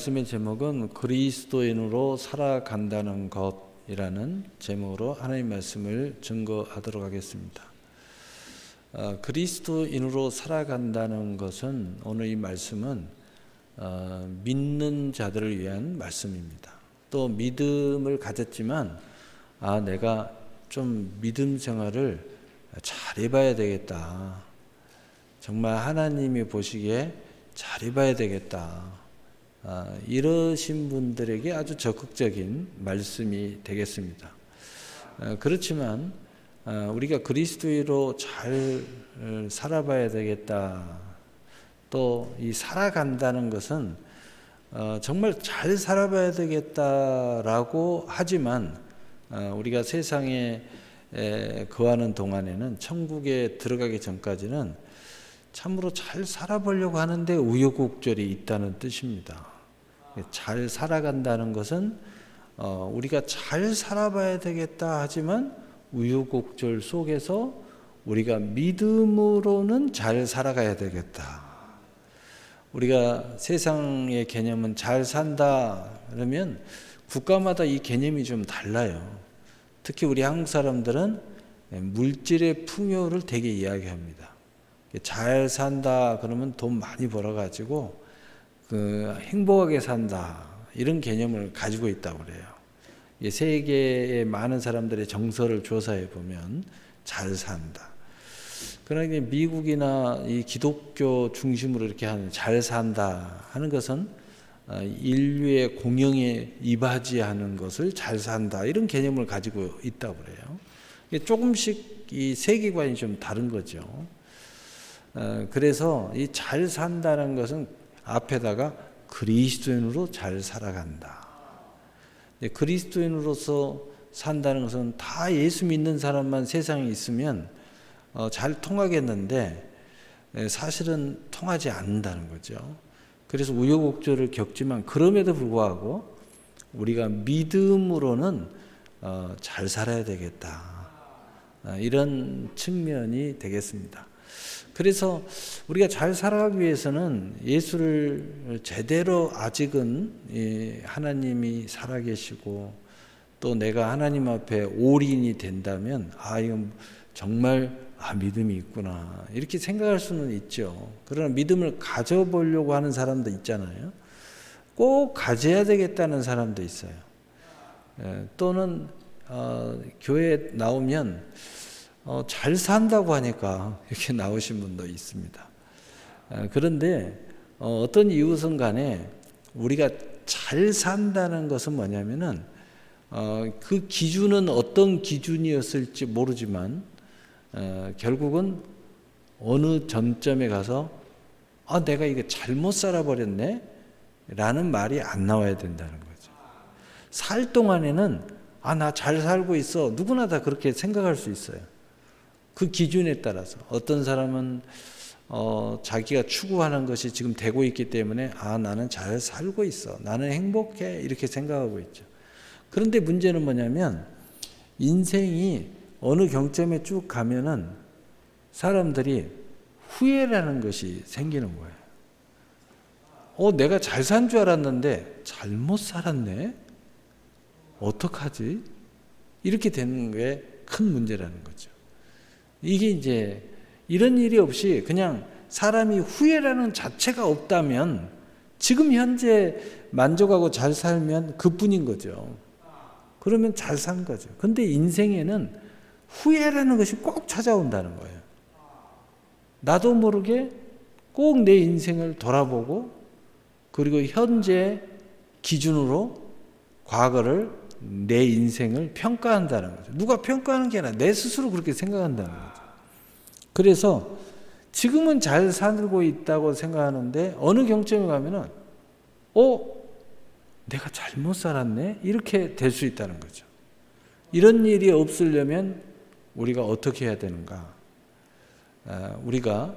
말씀의 제목은 그리스도인으로 살아간다는 것이라는 제목으로 하나님 말씀을 증거하도록 하겠습니다. 그리스도인으로 살아간다는 것은 오늘 이 말씀은 믿는 자들을 위한 말씀입니다. 또 믿음을 가졌지만 내가 좀 믿음 생활을 잘해봐야 되겠다. 정말 하나님이 보시기에 잘해봐야 되겠다. 이러신 분들에게 아주 적극적인 말씀이 되겠습니다. 그렇지만 우리가 그리스도인으로 잘 살아봐야 되겠다. 또 이 살아간다는 것은 정말 잘 살아봐야 되겠다라고 하지만 우리가 세상에 거하는 동안에는 천국에 들어가기 전까지는 참으로 잘 살아보려고 하는데 우여곡절이 있다는 뜻입니다. 잘 살아간다는 것은 우리가 잘 살아봐야 되겠다 하지만 우여곡절 속에서 우리가 믿음으로는 잘 살아가야 되겠다. 우리가 세상의 개념은 잘 산다 그러면 국가마다 이 개념이 좀 달라요. 특히 우리 한국 사람들은 물질의 풍요를 되게 이야기합니다. 잘 산다 그러면 돈 많이 벌어가지고 행복하게 산다 이런 개념을 가지고 있다고 그래요. 세계의 많은 사람들의 정서를 조사해 보면 잘 산다. 그러나 미국이나 이 기독교 중심으로 이렇게 하는 잘 산다 하는 것은 인류의 공영에 이바지하는 것을 잘 산다 이런 개념을 가지고 있다고 그래요. 조금씩 이 세계관이 좀 다른 거죠. 그래서 이 잘 산다는 것은 앞에다가 그리스도인으로 잘 살아간다. 그리스도인으로서 산다는 것은 다 예수 믿는 사람만 세상에 있으면 잘 통하겠는데 사실은 통하지 않는다는 거죠. 그래서 우여곡절을 겪지만 그럼에도 불구하고 우리가 믿음으로는 잘 살아야 되겠다. 이런 측면이 되겠습니다. 그래서 우리가 잘 살아가기 위해서는 예수를 제대로 아직은 하나님이 살아계시고 또 내가 하나님 앞에 올인이 된다면 이건 정말 믿음이 있구나 이렇게 생각할 수는 있죠. 그러나 믿음을 가져보려고 하는 사람도 있잖아요. 꼭 가져야 되겠다는 사람도 있어요. 또는 교회에 나오면 잘 산다고 하니까 이렇게 나오신 분도 있습니다. 그런데 어떤 이유든 간에 우리가 잘 산다는 것은 뭐냐면은 그 기준은 어떤 기준이었을지 모르지만 결국은 어느 전점에 가서 내가 이거 잘못 살아버렸네 라는 말이 안 나와야 된다는 거죠. 살 동안에는 나 잘 살고 있어 누구나 다 그렇게 생각할 수 있어요. 그 기준에 따라서 어떤 사람은 자기가 추구하는 것이 지금 되고 있기 때문에 나는 잘 살고 있어 나는 행복해 이렇게 생각하고 있죠. 그런데 문제는 뭐냐면 인생이 어느 경점에 쭉 가면은 사람들이 후회라는 것이 생기는 거예요. 내가 잘 산 줄 알았는데 잘못 살았네 어떡하지 이렇게 되는 게 큰 문제라는 거죠. 이게 이제 이런 일이 없이 그냥 사람이 후회라는 자체가 없다면 지금 현재 만족하고 잘 살면 그뿐인 거죠. 그러면 잘 산 거죠. 근데 인생에는 후회라는 것이 꼭 찾아온다는 거예요. 나도 모르게 꼭 내 인생을 돌아보고 그리고 현재 기준으로 과거를 내 인생을 평가한다는 거죠. 누가 평가하는 게 아니라 내 스스로 그렇게 생각한다는 거죠. 그래서 지금은 잘 살고 있다고 생각하는데 어느 경점에 가면은 내가 잘못 살았네 이렇게 될 수 있다는 거죠. 이런 일이 없으려면 우리가 어떻게 해야 되는가? 우리가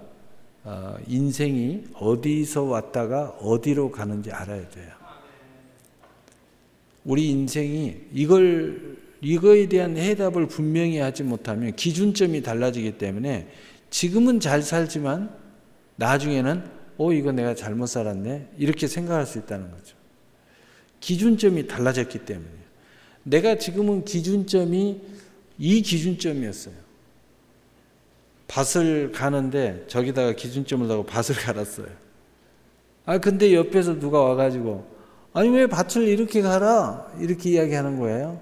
인생이 어디서 왔다가 어디로 가는지 알아야 돼요. 우리 인생이 이거에 대한 해답을 분명히 하지 못하면 기준점이 달라지기 때문에 지금은 잘 살지만 나중에는 이거 내가 잘못 살았네 이렇게 생각할 수 있다는 거죠. 기준점이 달라졌기 때문이에요. 내가 지금은 기준점이 이 기준점이었어요. 밭을 가는데 저기다가 기준점을 두고 밭을 갈았어요. 근데 옆에서 누가 와가지고 아니 왜 밭을 이렇게 갈아? 이렇게 이야기하는 거예요.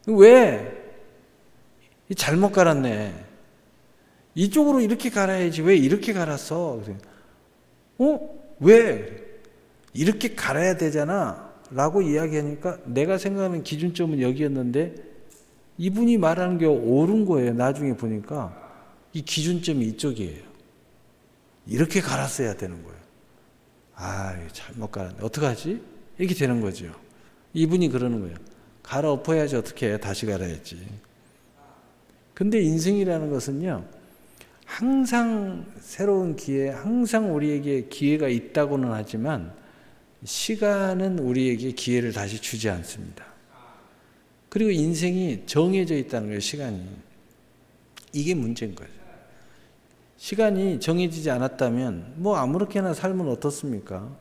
왜? 잘못 갈았네. 이쪽으로 이렇게 갈아야지 왜 이렇게 갈았어? 왜? 이렇게 갈아야 되잖아 라고 이야기하니까 내가 생각하는 기준점은 여기였는데 이분이 말하는 게 옳은 거예요. 나중에 보니까 이 기준점이 이쪽이에요. 이렇게 갈았어야 되는 거예요. 잘못 갈았네. 어떡하지? 이렇게 되는 거죠. 이분이 그러는 거예요. 갈아엎어야지 어떻게 해. 다시 갈아야지. 근데 인생이라는 것은요. 항상 새로운 기회, 항상 우리에게 기회가 있다고는 하지만 시간은 우리에게 기회를 다시 주지 않습니다. 그리고 인생이 정해져 있다는 거예요. 시간이. 이게 문제인 거죠. 시간이 정해지지 않았다면 아무렇게나 살면 어떻습니까?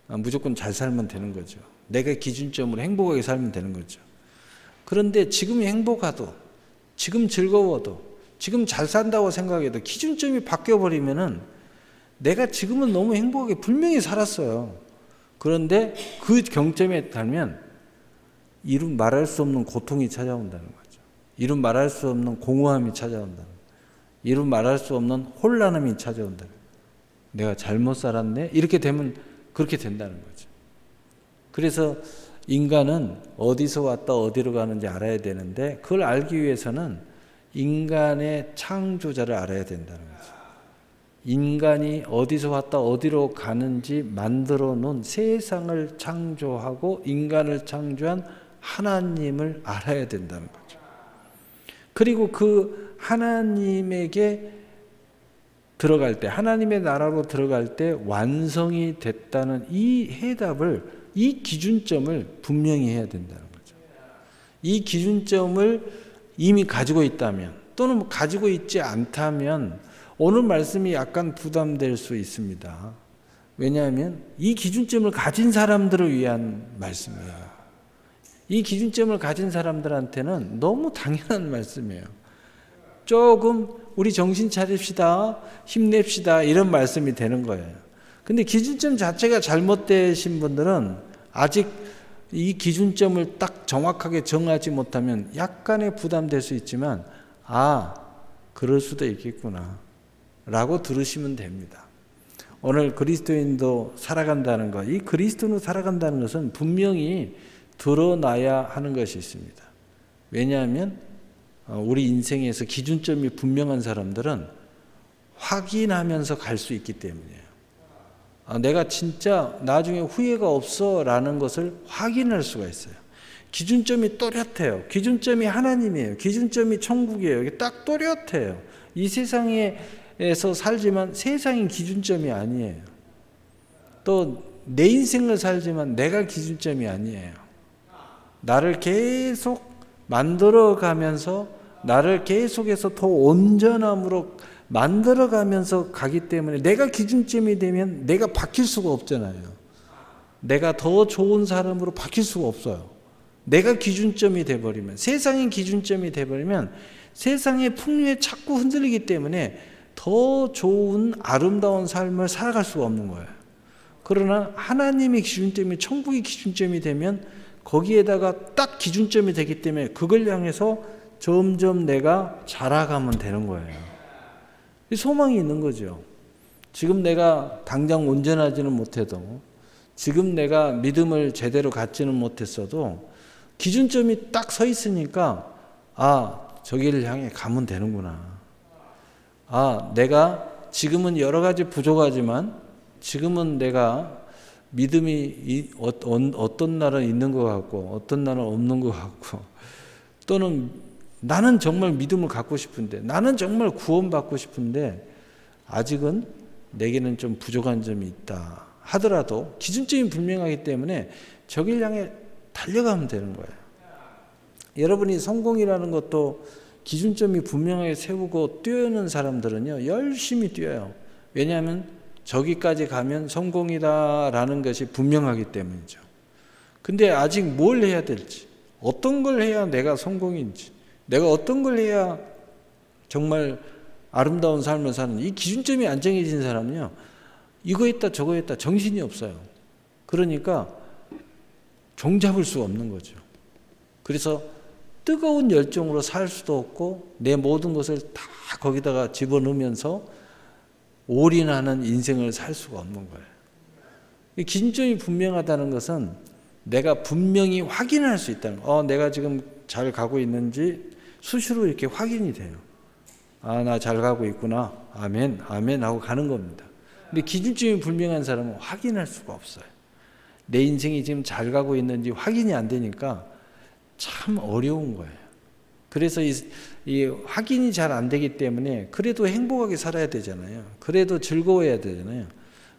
무조건 잘 살면 되는 거죠. 내가 기준점으로 행복하게 살면 되는 거죠. 그런데 지금이 행복하도, 지금 즐거워도, 지금 잘 산다고 생각해도 기준점이 바뀌어버리면은 내가 지금은 너무 행복하게 분명히 살았어요. 그런데 그 경점에 달면 이름 말할 수 없는 고통이 찾아온다는 거죠. 이름 말할 수 없는 공허함이 찾아온다는 거죠. 이름 말할 수 없는 혼란함이 찾아온다는 거죠. 내가 잘못 살았네? 이렇게 되면 그렇게 된다는 거죠. 그래서 인간은 어디서 왔다 어디로 가는지 알아야 되는데 그걸 알기 위해서는 인간의 창조자를 알아야 된다는 거죠. 인간이 어디서 왔다 어디로 가는지 만들어 놓은 세상을 창조하고 인간을 창조한 하나님을 알아야 된다는 거죠. 그리고 그 하나님에게 들어갈 때, 하나님의 나라로 들어갈 때 완성이 됐다는 이 해답을, 이 기준점을 분명히 해야 된다는 거죠. 이 기준점을 이미 가지고 있다면 또는 가지고 있지 않다면 오늘 말씀이 약간 부담될 수 있습니다. 왜냐하면 이 기준점을 가진 사람들을 위한 말씀이에요. 이 기준점을 가진 사람들한테는 너무 당연한 말씀이에요. 조금 우리 정신 차립시다, 힘냅시다 이런 말씀이 되는 거예요. 근데 기준점 자체가 잘못되신 분들은 아직 이 기준점을 딱 정확하게 정하지 못하면 약간의 부담될 수 있지만 그럴 수도 있겠구나 라고 들으시면 됩니다. 오늘 그리스도인도 살아간다는 것, 이 그리스도인으로 살아간다는 것은 분명히 드러나야 하는 것이 있습니다. 왜냐하면 우리 인생에서 기준점이 분명한 사람들은 확인하면서 갈 수 있기 때문이에요. 내가 진짜 나중에 후회가 없어 라는 것을 확인할 수가 있어요. 기준점이 또렷해요. 기준점이 하나님이에요. 기준점이 천국이에요. 이게 딱 또렷해요. 이 세상에서 살지만 세상이 기준점이 아니에요. 또 내 인생을 살지만 내가 기준점이 아니에요. 나를 계속 만들어가면서 나를 계속해서 더 온전함으로 만들어가면서 가기 때문에 내가 기준점이 되면 내가 바뀔 수가 없잖아요. 내가 더 좋은 사람으로 바뀔 수가 없어요. 내가 기준점이 돼버리면, 세상이 기준점이 돼버리면 세상의 풍류에 자꾸 흔들리기 때문에 더 좋은 아름다운 삶을 살아갈 수가 없는 거예요. 그러나 하나님의 기준점이 천국의 기준점이 되면 거기에다가 딱 기준점이 되기 때문에 그걸 향해서 점점 내가 자라가면 되는 거예요. 소망이 있는 거죠. 지금 내가 당장 온전하지는 못해도, 지금 내가 믿음을 제대로 갖지는 못했어도 기준점이 딱 서 있으니까 저기를 향해 가면 되는구나. 내가 지금은 여러 가지 부족하지만 지금은 내가 믿음이 어떤 날은 있는 것 같고 어떤 날은 없는 것 같고, 또는 나는 정말 믿음을 갖고 싶은데, 나는 정말 구원받고 싶은데 아직은 내게는 좀 부족한 점이 있다 하더라도 기준점이 분명하기 때문에 저길 향해 달려가면 되는 거예요. 여러분이 성공이라는 것도 기준점이 분명하게 세우고 뛰어오는 사람들은요 열심히 뛰어요. 왜냐하면 저기까지 가면 성공이다라는 것이 분명하기 때문이죠. 근데 아직 뭘 해야 될지, 어떤 걸 해야 내가 성공인지, 내가 어떤 걸 해야 정말 아름다운 삶을 사는, 이 기준점이 안 정해진 사람은요, 이거 했다 저거 했다 정신이 없어요. 그러니까 종잡을 수가 없는 거죠. 그래서 뜨거운 열정으로 살 수도 없고 내 모든 것을 다 거기다가 집어넣으면서 올인하는 인생을 살 수가 없는 거예요. 기준점이 분명하다는 것은 내가 분명히 확인할 수 있다는 거예요. 내가 지금 잘 가고 있는지 수시로 이렇게 확인이 돼요. 나 잘 가고 있구나. 아멘, 아멘 하고 가는 겁니다. 근데 기준점이 불명한 사람은 확인할 수가 없어요. 내 인생이 지금 잘 가고 있는지 확인이 안 되니까 참 어려운 거예요. 그래서 이 확인이 잘 안 되기 때문에 그래도 행복하게 살아야 되잖아요. 그래도 즐거워야 되잖아요.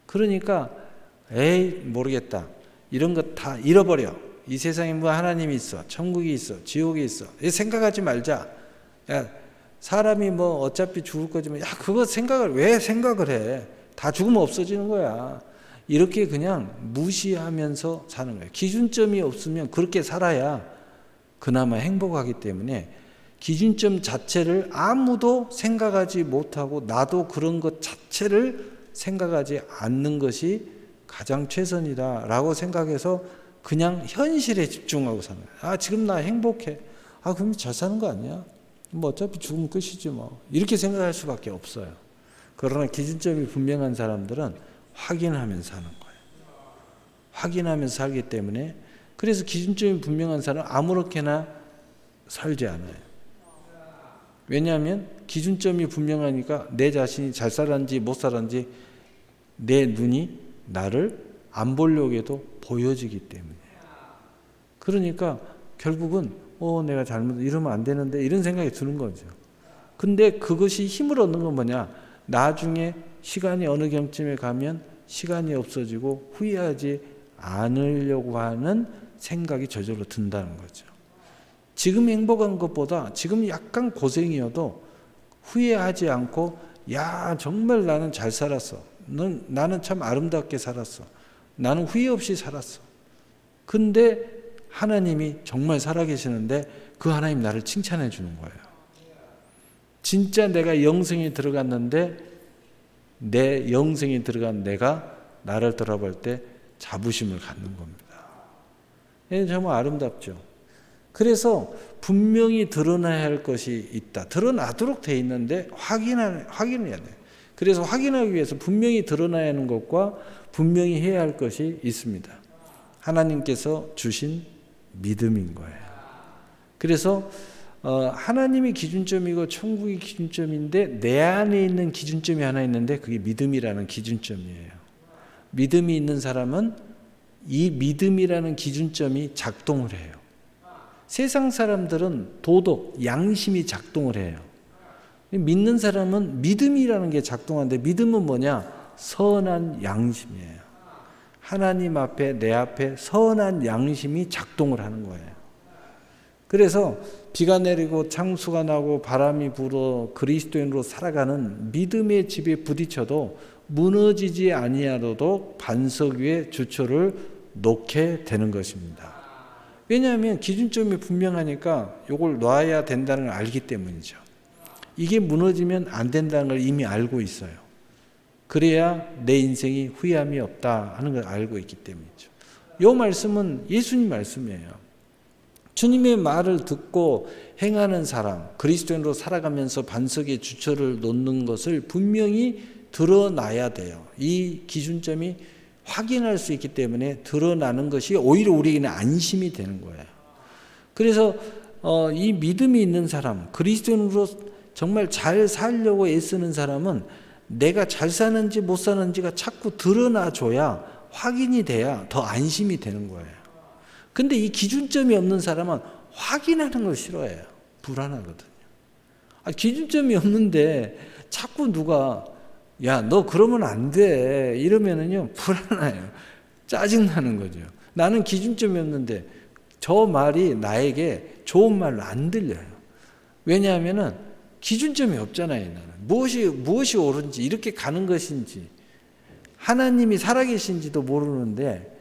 그러니까 모르겠다. 이런 거 다 잃어버려. 이 세상에 뭐 하나님이 있어, 천국이 있어, 지옥이 있어. 생각하지 말자. 야, 사람이 뭐 어차피 죽을 거지만, 그거 왜 생각을 해? 다 죽으면 없어지는 거야. 이렇게 그냥 무시하면서 사는 거예요. 기준점이 없으면 그렇게 살아야 그나마 행복하기 때문에 기준점 자체를 아무도 생각하지 못하고 나도 그런 것 자체를 생각하지 않는 것이 가장 최선이다라고 생각해서 그냥 현실에 집중하고 사는 거예요. 지금 나 행복해. 그럼 잘 사는 거 아니야? 뭐 어차피 죽으면 끝이지 뭐. 이렇게 생각할 수밖에 없어요. 그러나 기준점이 분명한 사람들은 확인하면서 사는 거예요. 확인하면서 살기 때문에, 그래서 기준점이 분명한 사람은 아무렇게나 살지 않아요. 왜냐하면 기준점이 분명하니까 내 자신이 잘 살았는지 못 살았는지 내 눈이 나를 안 보려고 해도 보여지기 때문이에요. 그러니까 결국은 내가 이러면 안 되는데 이런 생각이 드는 거죠. 근데 그것이 힘을 얻는 건 뭐냐? 나중에 시간이 어느 경쯤에 가면 시간이 없어지고 후회하지 않으려고 하는 생각이 저절로 든다는 거죠. 지금 행복한 것보다 지금 약간 고생이어도 후회하지 않고, 정말 나는 잘 살았어. 나는 참 아름답게 살았어. 나는 후회 없이 살았어. 근데 하나님이 정말 살아계시는데 그 하나님 나를 칭찬해 주는 거예요. 진짜 내가 영생에 들어갔는데 내 영생에 들어간 내가 나를 돌아볼 때 자부심을 갖는 겁니다. 정말 아름답죠. 그래서 분명히 드러나야 할 것이 있다. 드러나도록 돼 있는데 확인을 해야 돼요. 그래서 확인하기 위해서 분명히 드러나야 하는 것과 분명히 해야 할 것이 있습니다. 하나님께서 주신 믿음인 거예요. 그래서 하나님이 기준점이고 천국이 기준점인데 내 안에 있는 기준점이 하나 있는데 그게 믿음이라는 기준점이에요. 믿음이 있는 사람은 이 믿음이라는 기준점이 작동을 해요. 세상 사람들은 도덕, 양심이 작동을 해요. 믿는 사람은 믿음이라는 게 작동하는데, 믿음은 뭐냐? 선한 양심이에요. 하나님 앞에, 내 앞에 선한 양심이 작동을 하는 거예요. 그래서 비가 내리고 창수가 나고 바람이 불어 그리스도인으로 살아가는 믿음의 집에 부딪혀도 무너지지 아니하여도 반석 위에 주초를 놓게 되는 것입니다. 왜냐하면 기준점이 분명하니까 이걸 놔야 된다는 걸 알기 때문이죠. 이게 무너지면 안 된다는 걸 이미 알고 있어요. 그래야 내 인생이 후회함이 없다 하는 걸 알고 있기 때문이죠. 이 말씀은 예수님 말씀이에요. 주님의 말을 듣고 행하는 사람, 그리스도인으로 살아가면서 반석에 주초를 놓는 것을 분명히 드러나야 돼요. 이 기준점이 확인할 수 있기 때문에 드러나는 것이 오히려 우리에게는 안심이 되는 거예요. 그래서 이 믿음이 있는 사람, 그리스도인으로 정말 잘 살려고 애쓰는 사람은 내가 잘 사는지 못 사는지가 자꾸 드러나줘야, 확인이 돼야 더 안심이 되는 거예요. 근데 이 기준점이 없는 사람은 확인하는 걸 싫어해요. 불안하거든요. 기준점이 없는데 자꾸 누가 너 그러면 안 돼 이러면은요 불안해요. 짜증나는 거죠. 나는 기준점이 없는데 저 말이 나에게 좋은 말로 안 들려요. 왜냐하면은 기준점이 없잖아요. 나는 무엇이 옳은지, 이렇게 가는 것인지, 하나님이 살아계신지도 모르는데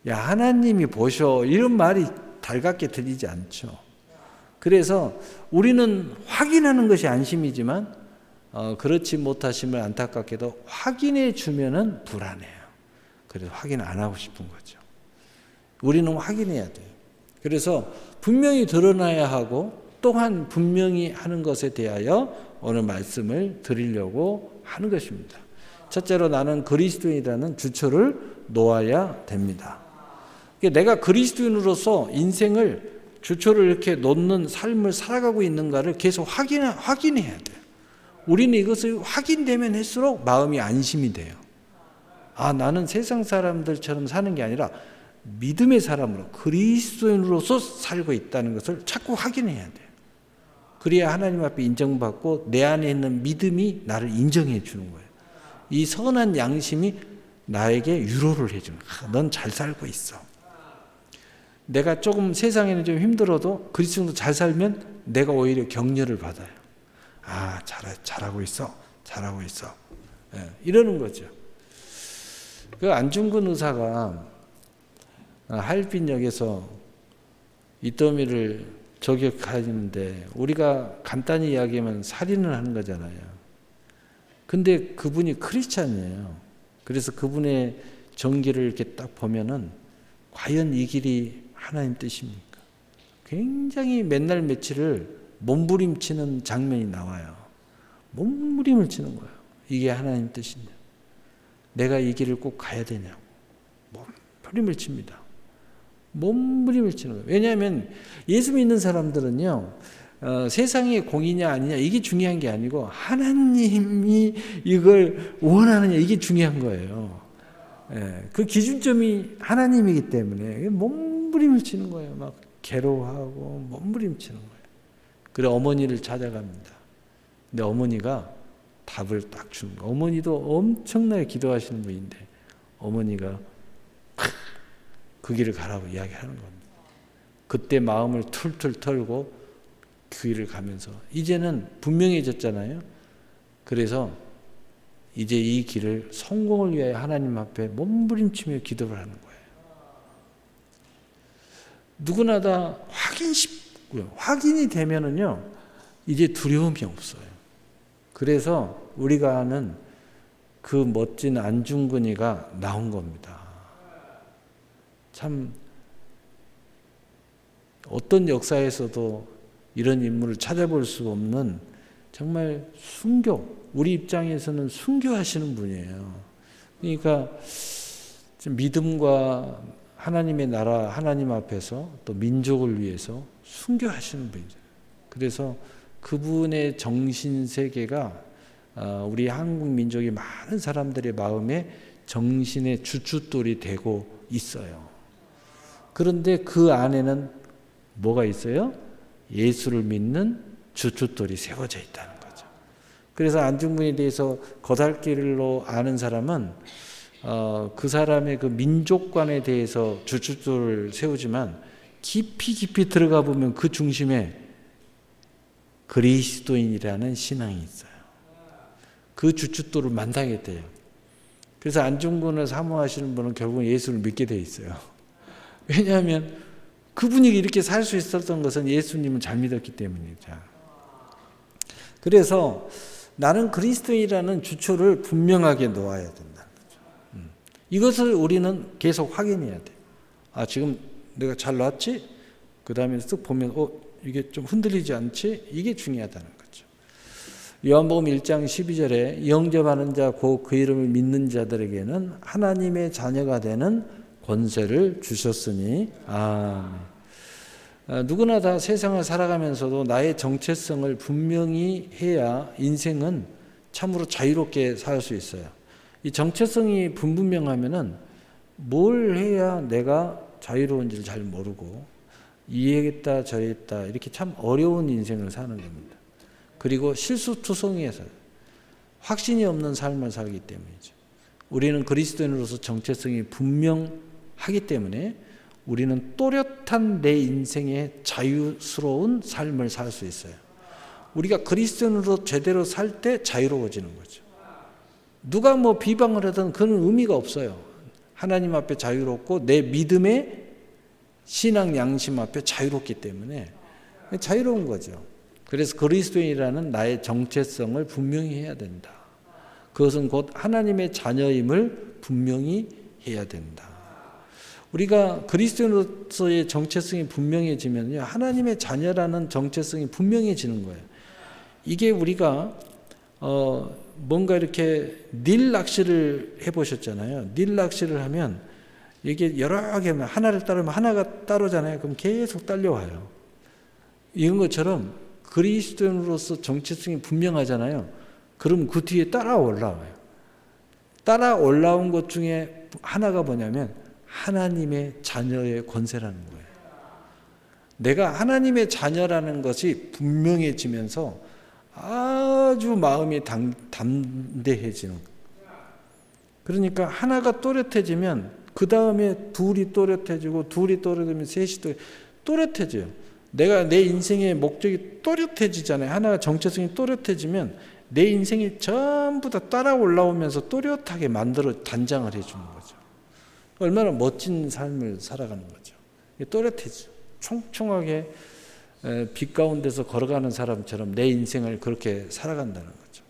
야, 하나님이 보셔. 이런 말이 달갑게 들리지 않죠. 그래서 우리는 확인하는 것이 안심이지만 그렇지 못하심을 안타깝게도 확인해 주면은 불안해요. 그래서 확인 안 하고 싶은 거죠. 우리는 확인해야 돼요. 그래서 분명히 드러나야 하고 또한 분명히 하는 것에 대하여 오늘 말씀을 드리려고 하는 것입니다. 첫째로 나는 그리스도인이라는 주초를 놓아야 됩니다. 내가 그리스도인으로서 인생을 주초를 이렇게 놓는 삶을 살아가고 있는가를 계속 확인해야 돼요. 우리는 이것을 확인되면 할수록 마음이 안심이 돼요. 아, 나는 세상 사람들처럼 사는 게 아니라 믿음의 사람으로 그리스도인으로서 살고 있다는 것을 자꾸 확인해야 돼요. 그래야 하나님 앞에 인정받고 내 안에 있는 믿음이 나를 인정해 주는 거예요. 이 선한 양심이 나에게 위로를 해주는 거예요. 넌 잘 살고 있어. 내가 조금 세상에는 좀 힘들어도 그리스도인으로 잘 살면 내가 오히려 격려를 받아요. 아, 잘하고 있어. 잘하고 있어. 예, 이러는 거죠. 그 안중근 의사가 하얼빈역에서 이더미를 저격하는데 우리가 간단히 이야기하면 살인을 하는 거잖아요. 근데 그분이 크리스찬이에요. 그래서 그분의 전기를 이렇게 딱 보면은 과연 이 길이 하나님 뜻입니까? 굉장히 맨날 며칠을 몸부림치는 장면이 나와요. 몸부림을 치는 거예요. 이게 하나님 뜻이냐? 내가 이 길을 꼭 가야 되냐고. 몸부림을 칩니다. 몸부림을 치는 거예요. 왜냐하면 예수 믿는 사람들은요, 세상의 공이냐 아니냐 이게 중요한 게 아니고 하나님이 이걸 원하느냐 이게 중요한 거예요. 예, 그 기준점이 하나님이기 때문에 몸부림을 치는 거예요. 막 괴로워하고 몸부림 치는 거예요. 그래 어머니를 찾아갑니다. 근데 어머니가 답을 딱 주는 거예요. 어머니도 엄청나게 기도하시는 분인데 어머니가 그 길을 가라고 이야기하는 겁니다. 그때 마음을 툴툴 털고 그 길을 가면서 이제는 분명해졌잖아요. 그래서 이제 이 길을 성공을 위하여 하나님 앞에 몸부림치며 기도를 하는 거예요. 누구나 다 쉽고요. 확인이 되면은요, 이제 두려움이 없어요. 그래서 우리가 아는 그 멋진 안중근이가 나온 겁니다. 참 어떤 역사에서도 이런 인물을 찾아볼 수 없는 정말 우리 입장에서는 순교하시는 분이에요. 그러니까 믿음과 하나님의 나라, 하나님 앞에서 또 민족을 위해서 순교하시는 분이죠. 그래서 그분의 정신세계가 우리 한국 민족의 많은 사람들의 마음에 정신의 주춧돌이 되고 있어요. 그런데 그 안에는 뭐가 있어요? 예수를 믿는 주춧돌이 세워져 있다는 거죠. 그래서 안중근에 대해서 거달길로 아는 사람은 그 사람의 그 민족관에 대해서 주춧돌을 세우지만 깊이 들어가 보면 그 중심에 그리스도인이라는 신앙이 있어요. 그 주춧돌을 만나겠대요. 그래서 안중근을 사모하시는 분은 결국 예수를 믿게 돼 있어요. 왜냐하면 그분이 이렇게 살 수 있었던 것은 예수님을 잘 믿었기 때문이죠. 그래서 나는 그리스도인이라는 주초를 분명하게 놓아야 된다는 거죠. 이것을 우리는 계속 확인해야 돼요. 아, 지금 내가 잘 놨지? 그 다음에 쓱 보면 이게 좀 흔들리지 않지? 이게 중요하다는 거죠. 요한복음 1장 12절에 영접하는 자 곧 그 이름을 믿는 자들에게는 하나님의 자녀가 되는 권세를 주셨으니 아멘. 누구나 다 세상을 살아가면서도 나의 정체성을 분명히 해야 인생은 참으로 자유롭게 살 수 있어요. 이 정체성이 분명하면은 뭘 해야 내가 자유로운지를 잘 모르고 이해했다 저랬다 이렇게 참 어려운 인생을 사는 겁니다. 그리고 실수투성이해서 확신이 없는 삶을 살기 때문이죠. 우리는 그리스도인으로서 정체성이 분명하기 때문에 우리는 또렷한 내 인생의 자유스러운 삶을 살 수 있어요. 우리가 그리스도인으로 제대로 살 때 자유로워지는 거죠. 누가 비방을 하든 그런 의미가 없어요. 하나님 앞에 자유롭고 내 믿음의 신앙 양심 앞에 자유롭기 때문에 자유로운 거죠. 그래서 그리스도인이라는 나의 정체성을 분명히 해야 된다. 그것은 곧 하나님의 자녀임을 분명히 해야 된다. 우리가 그리스도인으로서의 정체성이 분명해지면요, 하나님의 자녀라는 정체성이 분명해지는 거예요. 이게 우리가 뭔가 이렇게 닐 낚시를 해보셨잖아요. 닐 낚시를 하면 이게 여러 개 하나를 따르면 하나가 따르잖아요. 그럼 계속 딸려와요. 이런 것처럼 그리스도인으로서 정체성이 분명하잖아요. 그럼 그 뒤에 따라 올라와요. 따라 올라온 것 중에 하나가 뭐냐면 하나님의 자녀의 권세라는 거예요. 내가 하나님의 자녀라는 것이 분명해지면서 아주 마음이 담대해지는 거예요. 그러니까 하나가 또렷해지면 그 다음에 둘이 또렷해지고 둘이 또렷해지면 셋이 또렷해져요. 내가 내 인생의 목적이 또렷해지잖아요. 하나가 정체성이 또렷해지면 내 인생이 전부 다 따라 올라오면서 또렷하게 만들어 단장을 해주는 거죠. 얼마나 멋진 삶을 살아가는 거죠. 또렷해져. 총총하게 빛 가운데서 걸어가는 사람처럼 내 인생을 그렇게 살아간다는 거죠.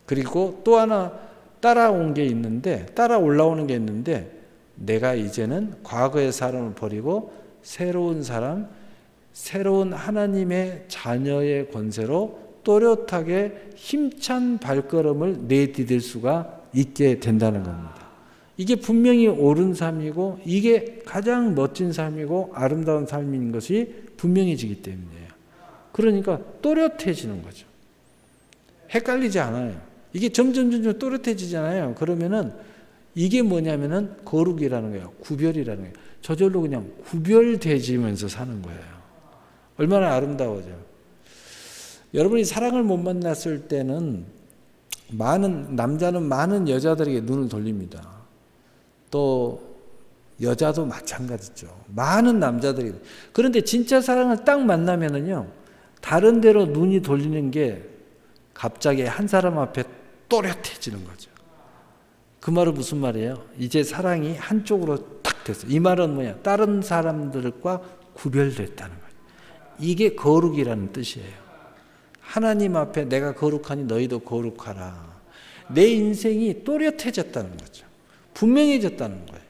그리고 또 하나 따라온 게 있는데, 따라 올라오는 게 있는데, 내가 이제는 과거의 사람을 버리고 새로운 사람, 새로운 하나님의 자녀의 권세로 또렷하게 힘찬 발걸음을 내디딜 수가 있게 된다는 겁니다. 이게 분명히 옳은 삶이고 이게 가장 멋진 삶이고 아름다운 삶인 것이 분명해지기 때문이에요. 그러니까 또렷해지는 거죠. 헷갈리지 않아요. 이게 점점 또렷해지잖아요. 그러면은 이게 뭐냐면은 거룩이라는 거예요. 구별이라는 거예요. 저절로 그냥 구별되지면서 사는 거예요. 얼마나 아름다워져. 여러분이 사랑을 못 만났을 때는 남자는 많은 여자들에게 눈을 돌립니다. 또 여자도 마찬가지죠. 많은 남자들이. 그런데 진짜 사랑을 딱 만나면은요, 다른 데로 눈이 돌리는 게 갑자기 한 사람 앞에 또렷해지는 거죠. 그 말은 무슨 말이에요? 이제 사랑이 한쪽으로 딱 됐어. 이 말은 뭐냐? 다른 사람들과 구별됐다는 거예요. 이게 거룩이라는 뜻이에요. 하나님 앞에 내가 거룩하니 너희도 거룩하라. 내 인생이 또렷해졌다는 거죠. 분명해졌다는 거예요.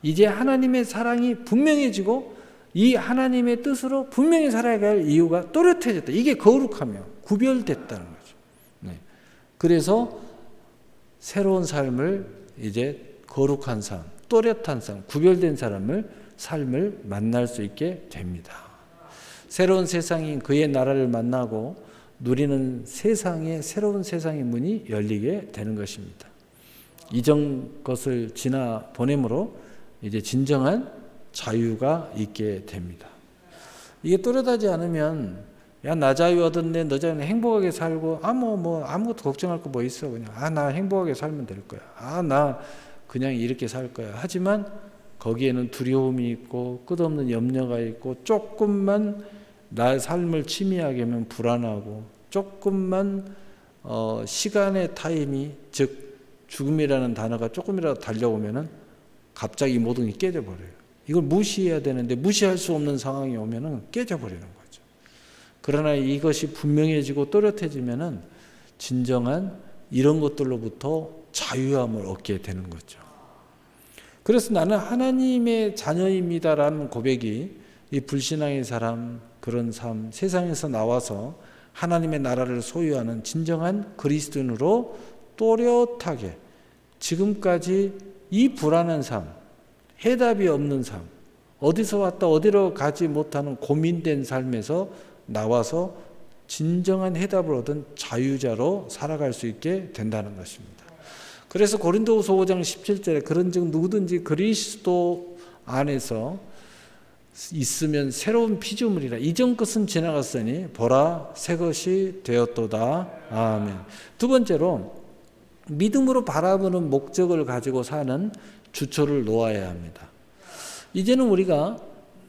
이제 하나님의 사랑이 분명해지고 이 하나님의 뜻으로 분명히 살아야 할 이유가 또렷해졌다. 이게 거룩하며 구별됐다는 거죠. 네. 그래서 새로운 삶을 이제 거룩한 삶, 또렷한 삶, 구별된 삶을 만날 수 있게 됩니다. 새로운 세상인 그의 나라를 만나고 누리는 세상의 새로운 세상의 문이 열리게 되는 것입니다. 이전 것을 지나 보내므로 이제 진정한 자유가 있게 됩니다. 이게 또렷하지 않으면 야, 나 자유 얻었네, 너 자유는 행복하게 살고 아무것도 걱정할 거 뭐 있어. 그냥 나 행복하게 살면 될 거야. 나 그냥 이렇게 살 거야. 하지만 거기에는 두려움이 있고 끝없는 염려가 있고 조금만 나의 삶을 침해하게 하면 불안하고 조금만 시간의 타임이 즉 죽음이라는 단어가 조금이라도 달려오면은 갑자기 모든 게 깨져버려요. 이걸 무시해야 되는데 무시할 수 없는 상황이 오면은 깨져버리는 거죠. 그러나 이것이 분명해지고 또렷해지면은 진정한 이런 것들로부터 자유함을 얻게 되는 거죠. 그래서 나는 하나님의 자녀입니다라는 고백이 이 불신앙의 사람, 그런 삶, 세상에서 나와서 하나님의 나라를 소유하는 진정한 그리스도인으로 또렷하게 지금까지 이 불안한 삶, 해답이 없는 삶, 어디서 왔다 어디로 가지 못하는 고민된 삶에서 나와서 진정한 해답을 얻은 자유자로 살아갈 수 있게 된다는 것입니다. 그래서 고린도후서 5장 17절에 그런즉 누구든지 그리스도 안에서 있으면 새로운 피조물이라. 이전 것은 지나갔으니 보라 새 것이 되었도다. 아멘. 두 번째로 믿음으로 바라보는 목적을 가지고 사는 주초를 놓아야 합니다. 이제는 우리가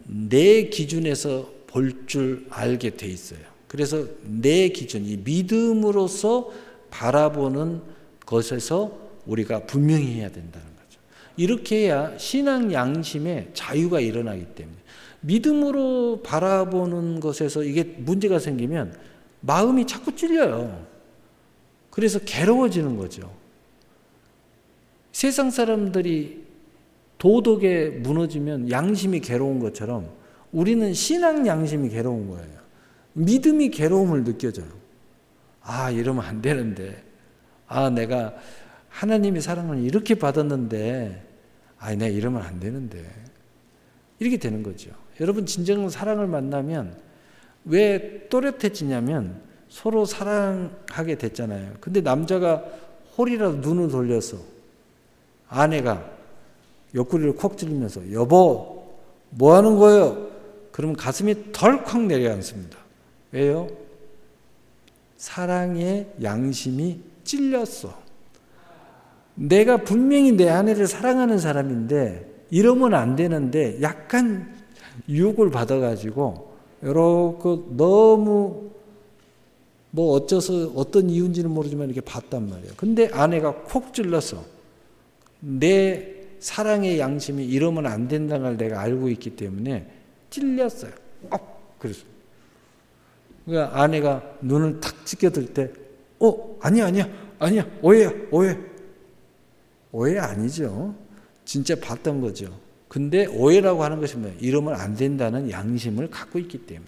내 기준에서 볼 줄 알게 돼 있어요. 그래서 내 기준, 이 믿음으로서 바라보는 것에서 우리가 분명히 해야 된다는 거죠. 이렇게 해야 신앙 양심에 자유가 일어나기 때문에 믿음으로 바라보는 것에서 이게 문제가 생기면 마음이 자꾸 찔려요. 그래서 괴로워지는 거죠. 세상 사람들이 도덕에 무너지면 양심이 괴로운 것처럼 우리는 신앙 양심이 괴로운 거예요. 믿음이 괴로움을 느껴져요. 아, 이러면 안 되는데. 아, 내가 하나님의 사랑을 이렇게 받았는데, 아, 내가 이러면 안 되는데. 이렇게 되는 거죠. 여러분, 진정 사랑을 만나면 왜 또렷해지냐면 서로 사랑하게 됐잖아요. 근데 남자가 홀이라도 눈을 돌려서 아내가 옆구리를 콕 찔리면서 여보, 뭐 하는 거예요? 그러면 가슴이 덜컥 내려앉습니다. 왜요? 사랑의 양심이 찔렸어. 내가 분명히 내 아내를 사랑하는 사람인데 이러면 안 되는데 약간 유혹을 받아가지고 이렇게 너무 뭐 어째서 어떤 이유인지는 모르지만 이렇게 봤단 말이에요. 근데 아내가 콕 찔러서 내 사랑의 양심이 이러면 안 된다는 걸 내가 알고 있기 때문에 찔렸어요. 그래서 그러니까 아내가 눈을 탁 찌켜들 때 아니야 오해야. 오해 아니죠. 진짜 봤던 거죠. 근데 오해라고 하는 것이 뭐예요? 이러면 안 된다는 양심을 갖고 있기 때문에.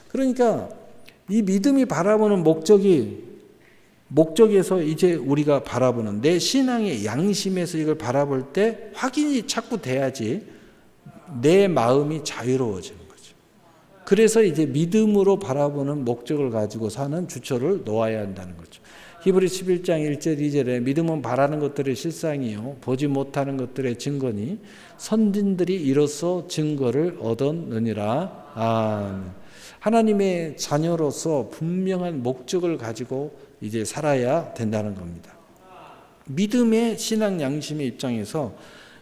그러니까 이 믿음이 바라보는 목적에서 이제 우리가 바라보는 내 신앙의 양심에서 이걸 바라볼 때 확인이 자꾸 돼야지 내 마음이 자유로워지는 거죠. 그래서 이제 믿음으로 바라보는 목적을 가지고 사는 주초를 놓아야 한다는 거죠. 히브리서 11장 1절 2절에 믿음은 바라는 것들의 실상이요 보지 못하는 것들의 증거니 선진들이 이로써 증거를 얻었느니라. 아멘. 하나님의 자녀로서 분명한 목적을 가지고 이제 살아야 된다는 겁니다. 믿음의 신앙 양심의 입장에서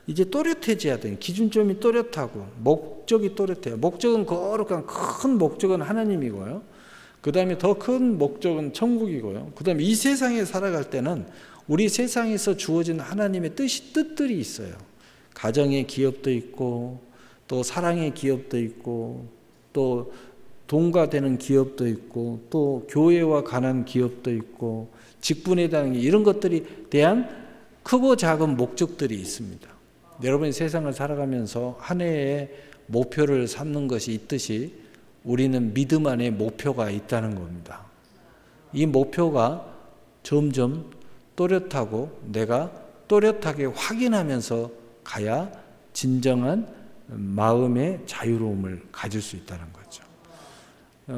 이제 또렷해져야 돼요. 기준점이 또렷하고 목적이 또렷해요. 목적은 거룩한 큰 목적은 하나님이고요. 그 다음에 더 큰 목적은 천국이고요. 그 다음에 이 세상에 살아갈 때는 우리 세상에서 주어진 하나님의 뜻들이 있어요. 가정의 기업도 있고 또 사랑의 기업도 있고 또 돈과 되는 기업도 있고 또 교회와 관한 기업도 있고 직분에 대한 이런 것들이 대한 크고 작은 목적들이 있습니다. 여러분이 세상을 살아가면서 한 해의 목표를 삼는 것이 있듯이 우리는 믿음 안에 목표가 있다는 겁니다. 이 목표가 점점 또렷하고 내가 또렷하게 확인하면서 가야 진정한 마음의 자유로움을 가질 수 있다는 거죠.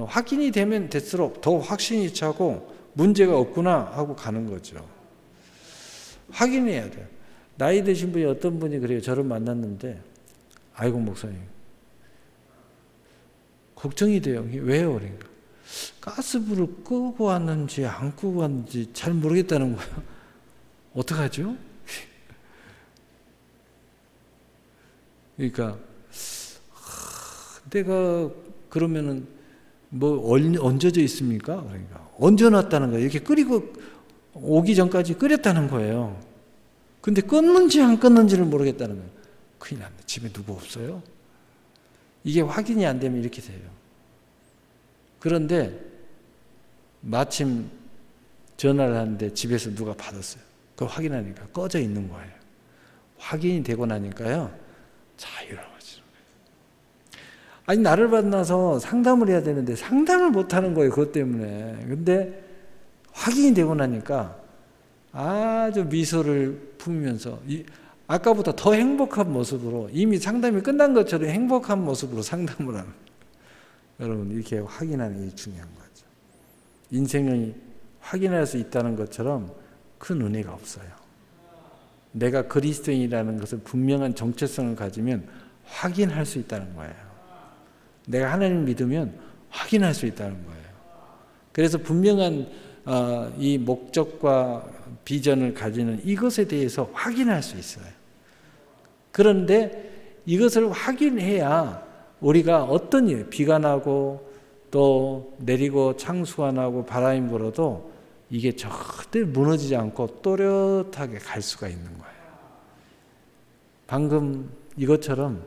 확인이 되면 될수록 더 확신이 차고 문제가 없구나 하고 가는 거죠. 확인해야 돼요. 나이 드신 분이 어떤 분이 그래요. 저를 만났는데 아이고 목사님 걱정이 돼요. 왜요? 그러니까 가스불을 끄고 왔는지 안 끄고 왔는지 잘 모르겠다는 거예요. 어떡하죠? 그러니까 내가 그러면은 뭐 얹어져 있습니까? 그러니까 얹어놨다는 거예요. 이렇게 끓이고 오기 전까지 끓였다는 거예요. 근데 껐는지 안 껐는지를 모르겠다는 거예요. 큰일 났네. 집에 누구 없어요? 이게 확인이 안 되면 이렇게 돼요. 그런데 마침 전화를 하는데 집에서 누가 받았어요. 그걸 확인하니까 꺼져 있는 거예요. 확인이 되고 나니까요. 자유로워지는 거예요. 아니 나를 만나서 상담을 해야 되는데 상담을 못하는 거예요. 그것 때문에. 근데 확인이 되고 나니까 아주 미소를 품으면서 아까보다 더 행복한 모습으로 이미 상담이 끝난 것처럼 행복한 모습으로 상담을 하는 여러분 이렇게 확인하는 게 중요한 거죠. 인생을 확인할 수 있다는 것처럼 큰 은혜가 없어요. 내가 그리스도인이라는 것을 분명한 정체성을 가지면 확인할 수 있다는 거예요. 내가 하나님을 믿으면 확인할 수 있다는 거예요. 그래서 분명한 이 목적과 비전을 가지는 이것에 대해서 확인할 수 있어요. 그런데 이것을 확인해야 우리가 어떤 일, 비가 나고 또 내리고 창수가 나고 바람이 불어도 이게 절대 무너지지 않고 또렷하게 갈 수가 있는 거예요. 방금 이것처럼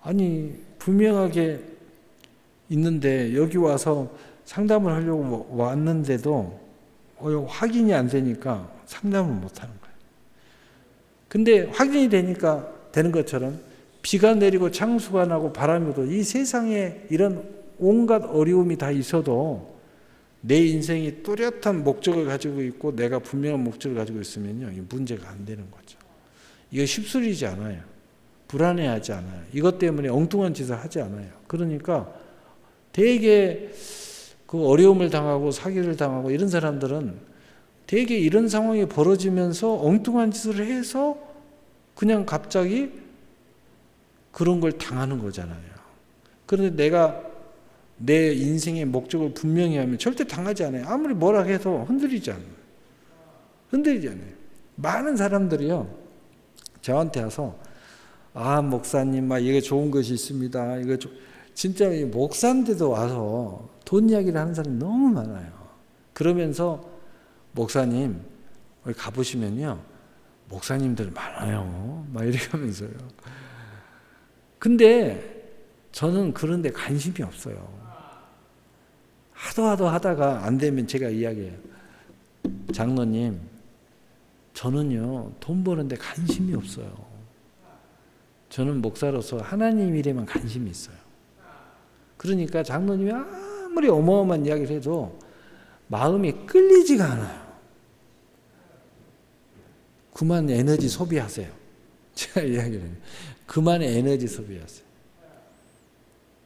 아니 분명하게 있는데 여기 와서 상담을 하려고 왔는데도 확인이 안 되니까 상담을 못 하는 거예요. 근데 확인이 되니까 되는 것처럼 비가 내리고 창수가 나고 바람이 불어도 이 세상에 이런 온갖 어려움이 다 있어도 내 인생이 뚜렷한 목적을 가지고 있고 내가 분명한 목적을 가지고 있으면요, 이 문제가 안 되는 거죠. 이거 휩쓸리지 않아요. 불안해하지 않아요. 이것 때문에 엉뚱한 짓을 하지 않아요. 그러니까 되게 그 어려움을 당하고 사기를 당하고 이런 사람들은 되게 이런 상황이 벌어지면서 엉뚱한 짓을 해서 그냥 갑자기 그런 걸 당하는 거잖아요. 그런데 내가 내 인생의 목적을 분명히 하면 절대 당하지 않아요. 아무리 뭐라 해도 흔들리지 않아요. 흔들리지 않아요. 많은 사람들이요, 저한테 와서 목사님, 이게 좋은 것이 있습니다. 이거 진짜 목사인데도 와서 돈 이야기를 하는 사람이 너무 많아요. 그러면서 목사님 여기 가보시면요, 목사님들 많아요. 이렇게 하면서요. 근데 저는 그런 데 관심이 없어요. 하도 하다가 안 되면 제가 이야기해요. 장로님, 저는요 돈 버는데 관심이 없어요. 저는 목사로서 하나님 일에만 관심이 있어요. 그러니까 장로님이 아무리 어마어마한 이야기를 해도 마음이 끌리지가 않아요. 그만 에너지 소비하세요. 제가 이야기를 해요. 그만 에너지 소비하세요.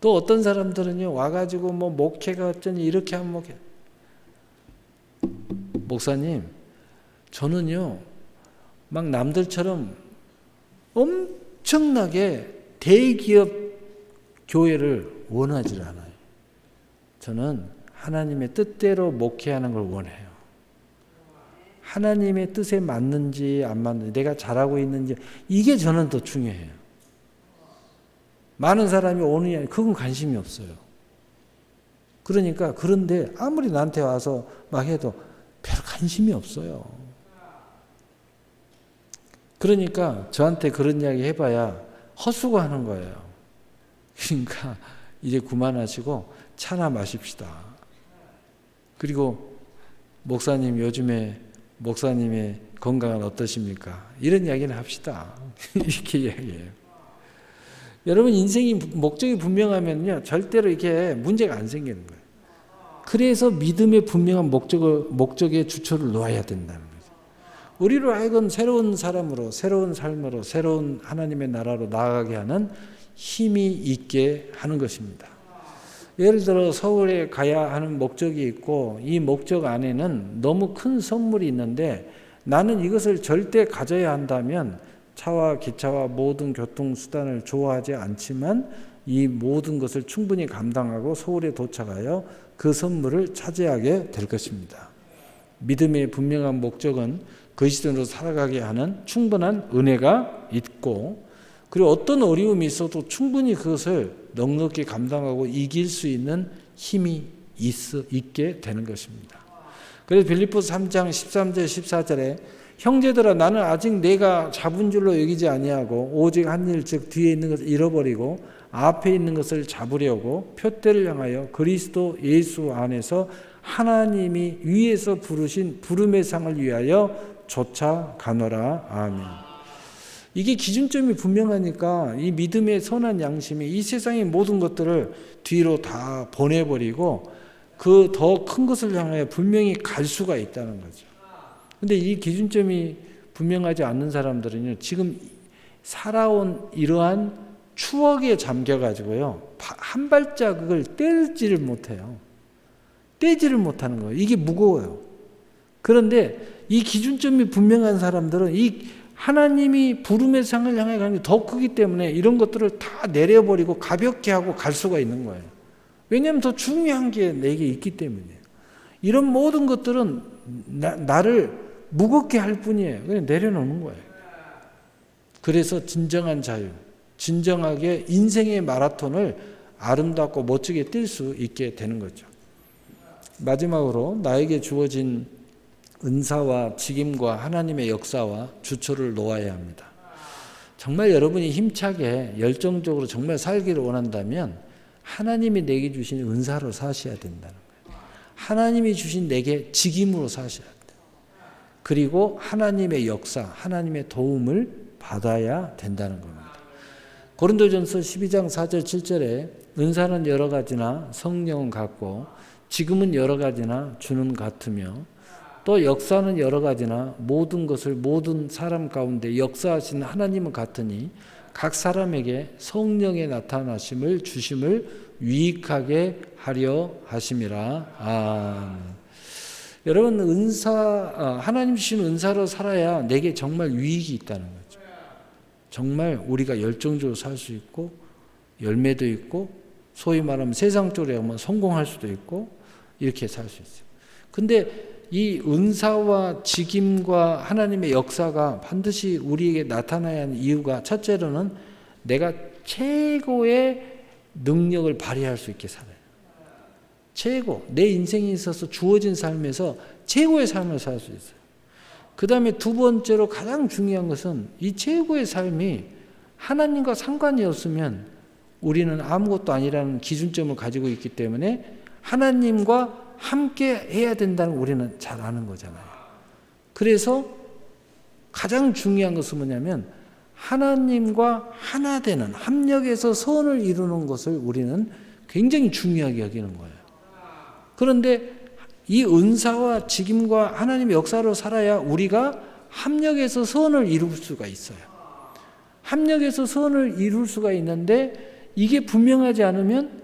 또 어떤 사람들은요, 와가지고 목회가 어쩌니 이렇게 하면 목회. 목사님, 저는요, 막 남들처럼 엄청나게 대기업 교회를 원하지 않아요. 저는 하나님의 뜻대로 목회하는 걸 원해요. 하나님의 뜻에 맞는지 안 맞는지, 내가 잘하고 있는지, 이게 저는 더 중요해요. 많은 사람이 오느냐, 그건 관심이 없어요. 그러니까, 그런데 아무리 나한테 와서 막 해도 별 관심이 없어요. 그러니까 저한테 그런 이야기 해봐야 헛수고하는 거예요. 그러니까 이제 그만하시고 차나 마십시다. 그리고 목사님, 요즘에 목사님의 건강은 어떠십니까? 이런 이야기는 합시다. 이렇게 이야기해요. 여러분, 인생이 목적이 분명하면요, 절대로 이렇게 문제가 안 생기는 거예요. 그래서 믿음의 분명한 목적에 주초를 놓아야 된다는 거죠. 우리로 하여금 새로운 사람으로, 새로운 삶으로, 새로운 하나님의 나라로 나아가게 하는 힘이 있게 하는 것입니다. 예를 들어 서울에 가야 하는 목적이 있고, 이 목적 안에는 너무 큰 선물이 있는데 나는 이것을 절대 가져야 한다면 차와 기차와 모든 교통수단을 좋아하지 않지만 이 모든 것을 충분히 감당하고 서울에 도착하여 그 선물을 차지하게 될 것입니다. 믿음의 분명한 목적은 그리스도인으로 살아가게 하는 충분한 은혜가 있고, 그리고 어떤 어려움이 있어도 충분히 그것을 넉넉히 감당하고 이길 수 있는 힘이 있게 되는 것입니다. 그래서 빌립보서 3장 13절 14절에 형제들아, 나는 아직 내가 잡은 줄로 여기지 아니하고 오직 한 일, 즉 뒤에 있는 것을 잃어버리고 앞에 있는 것을 잡으려고 표대를 향하여 그리스도 예수 안에서 하나님이 위에서 부르신 부름의 상을 위하여 쫓아가노라. 아멘. 이게 기준점이 분명하니까 이 믿음의 선한 양심이 이 세상의 모든 것들을 뒤로 다 보내버리고 그 더 큰 것을 향하여 분명히 갈 수가 있다는 거죠. 근데 이 기준점이 분명하지 않는 사람들은요, 지금 살아온 이러한 추억에 잠겨가지고요, 한 발자국을 떼지를 못해요. 떼지를 못하는 거예요. 이게 무거워요. 그런데 이 기준점이 분명한 사람들은 이 하나님이 부름의 상을 향해 가는 게 더 크기 때문에 이런 것들을 다 내려버리고 가볍게 하고 갈 수가 있는 거예요. 왜냐하면 더 중요한 게 내게 있기 때문이에요. 이런 모든 것들은 나를 무겁게 할 뿐이에요. 그냥 내려놓는 거예요. 그래서 진정한 자유, 진정하게 인생의 마라톤을 아름답고 멋지게 뛸 수 있게 되는 거죠. 마지막으로 나에게 주어진 은사와 직임과 하나님의 역사와 주초를 놓아야 합니다. 정말 여러분이 힘차게 열정적으로 정말 살기를 원한다면 하나님이 내게 주신 은사로 사셔야 된다는 거예요. 하나님이 주신 내게 직임으로 사셔야 돼요. 그리고 하나님의 역사, 하나님의 도움을 받아야 된다는 겁니다. 고린도전서 12장 4절 7절에 은사는 여러 가지나 성령은 같고 지금은 여러 가지나 주는 같으며 또 역사는 여러 가지나 모든 것을 모든 사람 가운데 역사하시는 하나님은 같으니 각 사람에게 성령의 나타나심을 주심을 유익하게 하려 하심이라. 여러분 하나님 주신 은사로 살아야 내게 정말 유익이 있다는 거죠. 정말 우리가 열정적으로 살 수 있고 열매도 있고 소위 말하면 세상적으로 하면 성공할 수도 있고 이렇게 살 수 있어요. 근데 이 은사와 직임과 하나님의 역사가 반드시 우리에게 나타나야 하는 이유가 첫째로는 내가 최고의 능력을 발휘할 수 있게 살아요. 내 인생에 있어서 주어진 삶에서 최고의 삶을 살 수 있어요. 그 다음에 두 번째로 가장 중요한 것은 이 최고의 삶이 하나님과 상관이 없으면 우리는 아무것도 아니라는 기준점을 가지고 있기 때문에 하나님과 함께 해야 된다는 우리는 잘 아는 거잖아요. 그래서 가장 중요한 것은 뭐냐면 하나님과 하나 되는 합력해서 선을 이루는 것을 우리는 굉장히 중요하게 여기는 거예요. 그런데 이 은사와 직임과 하나님의 역사로 살아야 우리가 합력해서 선을 이룰 수가 있어요. 합력해서 선을 이룰 수가 있는데 이게 분명하지 않으면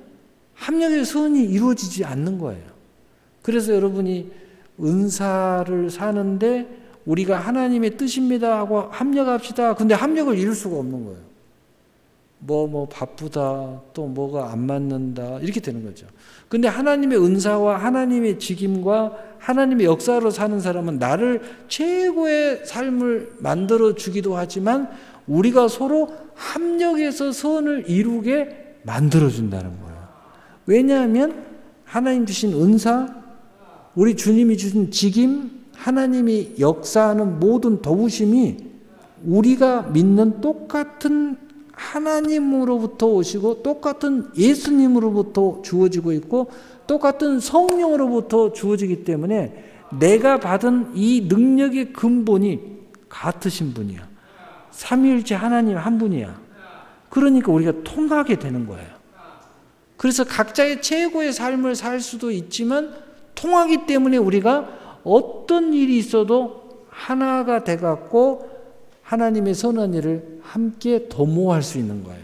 합력해서 선이 이루어지지 않는 거예요. 그래서 여러분이 은사를 사는데 우리가 하나님의 뜻입니다 하고 합력합시다. 근데 합력을 이룰 수가 없는 거예요. 바쁘다, 또 뭐가 안 맞는다, 이렇게 되는 거죠. 근데 하나님의 은사와 하나님의 직임과 하나님의 역사로 사는 사람은 나를 최고의 삶을 만들어 주기도 하지만 우리가 서로 합력해서 선을 이루게 만들어 준다는 거예요. 왜냐하면 하나님 주신 은사, 우리 주님이 주신 직임, 하나님이 역사하는 모든 도우심이 우리가 믿는 똑같은 하나님으로부터 오시고 똑같은 예수님으로부터 주어지고 있고 똑같은 성령으로부터 주어지기 때문에 내가 받은 이 능력의 근본이 같으신 분이야. 삼위일체 하나님 한 분이야. 그러니까 우리가 통하게 되는 거예요. 그래서 각자의 최고의 삶을 살 수도 있지만 통하기 때문에 우리가 어떤 일이 있어도 하나가 돼갖고 하나님의 선한 일을 함께 도모할 수 있는 거예요.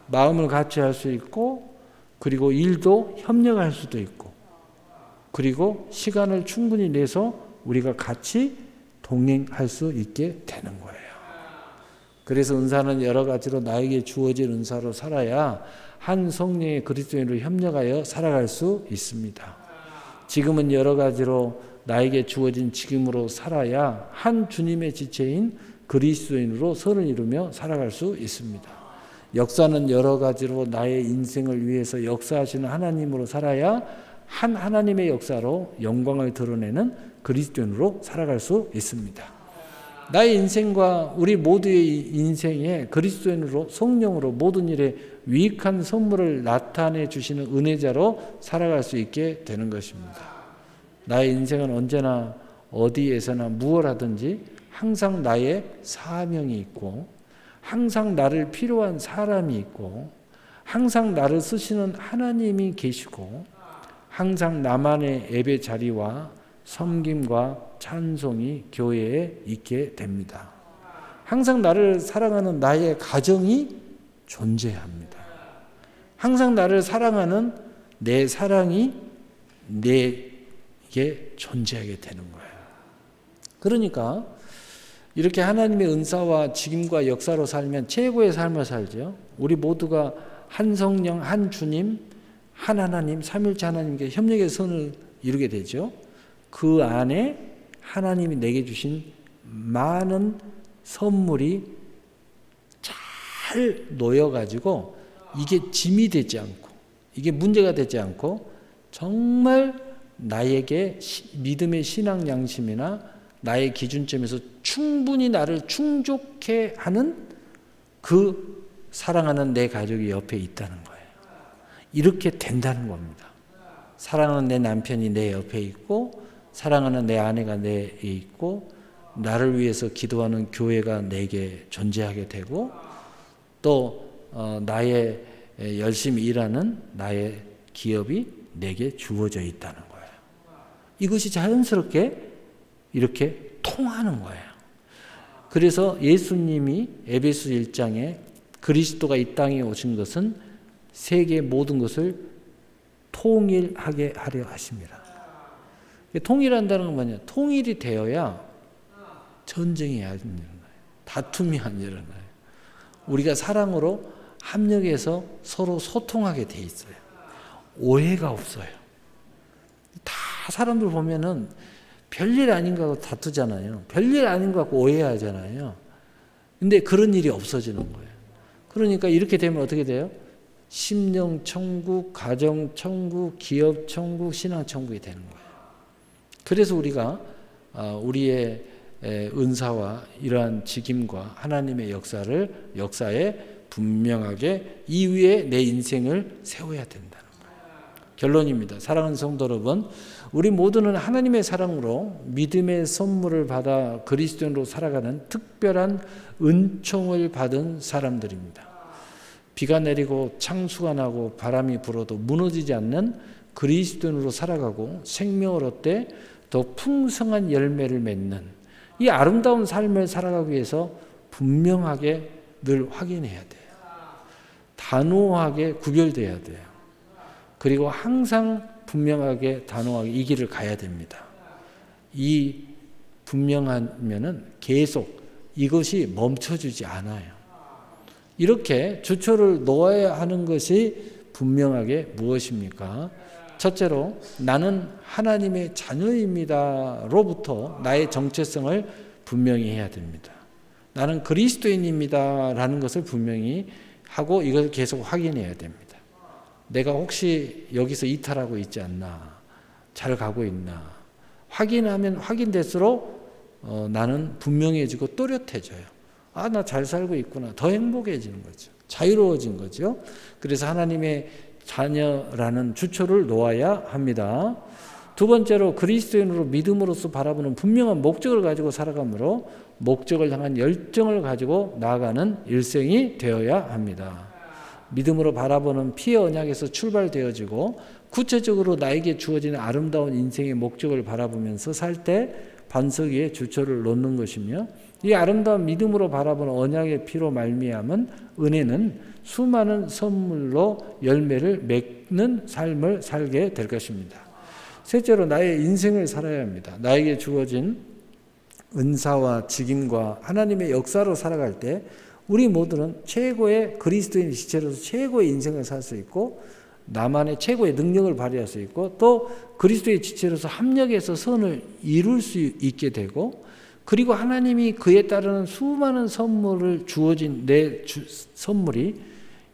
마음을 같이 할 수 있고 그리고 일도 협력할 수도 있고 그리고 시간을 충분히 내서 우리가 같이 동행할 수 있게 되는 거예요. 그래서 은사는 여러 가지로 나에게 주어진 은사로 살아야 한 성령의 그리스도인으로 협력하여 살아갈 수 있습니다. 지금은 여러 가지로 나에게 주어진 직임으로 살아야 한 주님의 지체인 그리스도인으로 선을 이루며 살아갈 수 있습니다. 역사는 여러 가지로 나의 인생을 위해서 역사하시는 하나님으로 살아야 한 하나님의 역사로 영광을 드러내는 그리스도인으로 살아갈 수 있습니다. 나의 인생과 우리 모두의 인생에 그리스도인으로 성령으로 모든 일에 유익한 선물을 나타내 주시는 은혜자로 살아갈 수 있게 되는 것입니다. 나의 인생은 언제나 어디에서나 무엇 하든지 항상 나의 사명이 있고 항상 나를 필요한 사람이 있고 항상 나를 쓰시는 하나님이 계시고 항상 나만의 예배 자리와 섬김과 찬송이 교회에 있게 됩니다. 항상 나를 사랑하는 나의 가정이 존재합니다. 항상 나를 사랑하는 내 사랑이 내게 존재하게 되는 거예요. 그러니까 이렇게 하나님의 은사와 직임과 역사로 살면 최고의 삶을 살죠. 우리 모두가 한 성령, 한 주님, 한 하나님, 삼일체 하나님께 협력의 선을 이루게 되죠. 그 안에 하나님이 내게 주신 많은 선물이 잘 놓여가지고 이게 짐이 되지 않고 이게 문제가 되지 않고 정말 나에게 믿음의 신앙 양심이나 나의 기준점에서 충분히 나를 충족해 하는 그 사랑하는 내 가족이 옆에 있다는 거예요. 이렇게 된다는 겁니다. 사랑하는 내 남편이 내 옆에 있고, 사랑하는 내 아내가 내에 있고, 나를 위해서 기도하는 교회가 내게 존재하게 되고, 또 나의 열심히 일하는 나의 기업이 내게 주어져 있다는 거예요. 이것이 자연스럽게 이렇게 통하는 거예요. 그래서 예수님이 에베소 1장에 그리스도가 이 땅에 오신 것은 세계 모든 것을 통일하게 하려 하십니다. 통일한다는 건 뭐냐? 통일이 되어야 전쟁이 안 일어나요. 다툼이 안 일어나요. 우리가 사랑으로 합력해서 서로 소통하게 돼 있어요. 오해가 없어요. 다 사람들 보면은 별일 아닌 거 갖고 다투잖아요. 별일 아닌 거 갖고 오해하잖아요. 근데 그런 일이 없어지는 거예요. 그러니까 이렇게 되면 어떻게 돼요? 심령 천국, 가정 천국, 기업 천국, 신앙 천국이 되는 거예요. 그래서 우리가 우리의 은사와 이러한 직임과 하나님의 역사에 분명하게 이 위에 내 인생을 세워야 된다는 거예요. 결론입니다. 사랑하는 성도 여러분, 우리 모두는 하나님의 사랑으로 믿음의 선물을 받아 그리스도인으로 살아가는 특별한 은총을 받은 사람들입니다. 비가 내리고 창수가 나고 바람이 불어도 무너지지 않는 그리스도인으로 살아가고 생명을 얻되 더 풍성한 열매를 맺는 이 아름다운 삶을 살아가기 위해서 분명하게 늘 확인해야 돼요. 단호하게 구별돼야 돼요. 그리고 항상 분명하게 단호하게 이 길을 가야 됩니다. 이 분명하면은 계속 이것이 멈춰주지 않아요. 이렇게 주초를 놓아야 하는 것이 분명하게 무엇입니까? 첫째로 나는 하나님의 자녀입니다 로부터 나의 정체성을 분명히 해야 됩니다. 나는 그리스도인입니다 라는 것을 분명히 하고 이것을 계속 확인해야 됩니다. 내가 혹시 여기서 이탈하고 있지 않나, 잘 가고 있나, 확인하면 확인될수록 나는 분명해지고 또렷해져요. 아, 나 잘 살고 있구나. 더 행복해지는 거죠. 자유로워진 거죠. 그래서 하나님의 자녀라는 주초를 놓아야 합니다. 두 번째로 그리스도인으로 믿음으로써 바라보는 분명한 목적을 가지고 살아가므로 목적을 향한 열정을 가지고 나아가는 일생이 되어야 합니다. 믿음으로 바라보는 피의 언약에서 출발되어지고 구체적으로 나에게 주어지는 아름다운 인생의 목적을 바라보면서 살 때 반석 위에 주초를 놓는 것이며, 이 아름다운 믿음으로 바라보는 언약의 피로 말미암은 은혜는 수많은 선물로 열매를 맺는 삶을 살게 될 것입니다. 셋째로 나의 인생을 살아야 합니다. 나에게 주어진 은사와 직임과 하나님의 역사로 살아갈 때 우리 모두는 최고의 그리스도인 지체로서 최고의 인생을 살 수 있고, 나만의 최고의 능력을 발휘할 수 있고, 또 그리스도의 지체로서 합력해서 선을 이룰 수 있게 되고, 그리고 하나님이 그에 따르는 수많은 선물을 주어진 내 선물이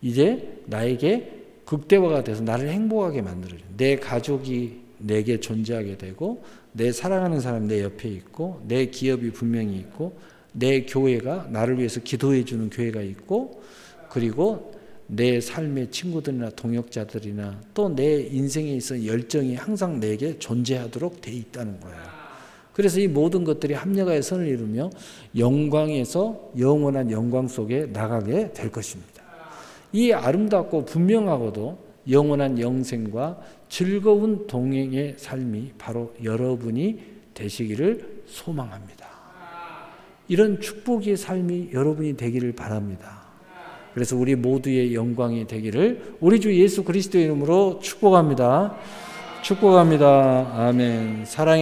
이제 나에게 극대화가 돼서 나를 행복하게 만들어줘요. 내 가족이 내게 존재하게 되고, 내 사랑하는 사람 내 옆에 있고, 내 기업이 분명히 있고, 내 교회가 나를 위해서 기도해 주는 교회가 있고, 그리고 내 삶의 친구들이나 동역자들이나 또 내 인생에 있어 열정이 항상 내게 존재하도록 돼 있다는 거예요. 그래서 이 모든 것들이 합력하여 선을 이루며 영광에서 영원한 영광 속에 나가게 될 것입니다. 이 아름답고 분명하고도 영원한 영생과 즐거운 동행의 삶이 바로 여러분이 되시기를 소망합니다. 이런 축복의 삶이 여러분이 되기를 바랍니다. 그래서 우리 모두의 영광이 되기를 우리 주 예수 그리스도의 이름으로 축복합니다. 축복합니다. 아멘. 사랑의